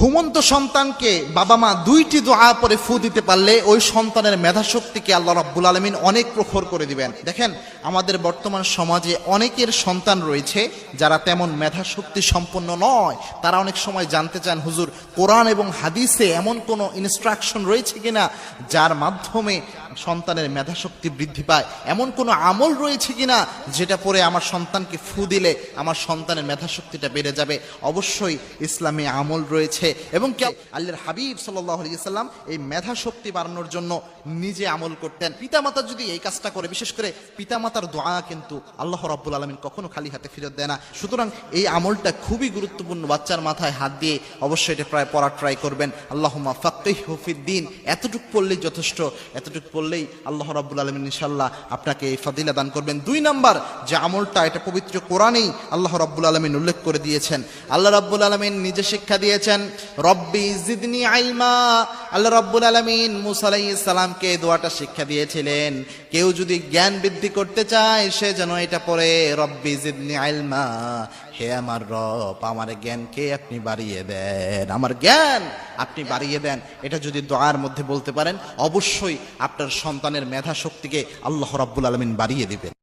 ঘুমন্ত সন্তানকে বাবা মা দুইটি দোয়া পরে ফু দিতে পারলে ওই সন্তানের মেধাশক্তিকে আল্লাহ রাব্বুল আলামিন অনেক প্রখর করে দিবেন। দেখেন, আমাদের বর্তমান সমাজে অনেকের সন্তান রয়েছে যারা তেমন মেধাশক্তি সম্পন্ন নয়। তারা অনেক সময় জানতে চান, হুজুর, কোরআন এবং হাদিসে এমন কোনো ইনস্ট্রাকশন রয়েছে কিনা যার মাধ্যমে সন্তানের মেধাশক্তি বৃদ্ধি পায়, এমন কোনো আমল রয়েছে কিনা যেটা পরে আমার সন্তানকে ফু দিলে আমার সন্তানের মেধাশক্তিটা বেড়ে যাবে। অবশ্যই ইসলামে আমল রয়েছে এবং আল্লাহর হাবিব সাল্লাল্লাহু আলাইহি সাল্লাম এই মেধাশক্তি বাড়ানোর জন্য নিজে আমল করতেন। পিতামাতা যদি এই কাজটা করে, বিশেষ করে পিতামাতার দোয়া কিন্তু আল্লাহ রাব্বুল আলামিন কখনো খালি হাতে ফেরত দেয় না। সুতরাং এই আমলটা খুবই গুরুত্বপূর্ণ। বাচ্চার মাথায় হাত দিয়ে অবশ্যই এটা পড়ার ট্রাই করবেন। আল্লাহুম্মা ফাক্কিহহু ফিদ্দীন, এতটুকু পড়লেই যথেষ্ট। এতটুকু পড়লেই আল্লাহ রাব্বুল আলামিন ইনশাআল্লাহ আপনাকে এই ফাদিলা দান করবেন। 2 নাম্বার যে আমলটা, এটা পবিত্র কোরআনেই আল্লাহ রাব্বুল আলামিন উল্লেখ করে দিয়েছেন। আল্লাহ রাব্বুল আলামিন নিজে শিক্ষা দিয়েছেন, রব্বি জিদনি ইলমা। আল্লাহ রাব্বুল আলামিন মূসা আলাইহিস সালামকে দোয়াটা শিক্ষা দিয়েছিলেন, কেউ যদি জ্ঞান বৃদ্ধি করতে চায় সে যেন এটা পড়ে, রব্বি জিদনি ইলমা, হে আমার রব, আমার জ্ঞানকে আপনি বাড়িয়ে দেন, আমার জ্ঞান আপনি বাড়িয়ে দেন। এটা যদি দোয়ার মধ্যে বলতে পারেন, অবশ্যই আপনার সন্তানের মেধা শক্তিকে আল্লাহ রাব্বুল আলামিন বাড়িয়ে দিবেন।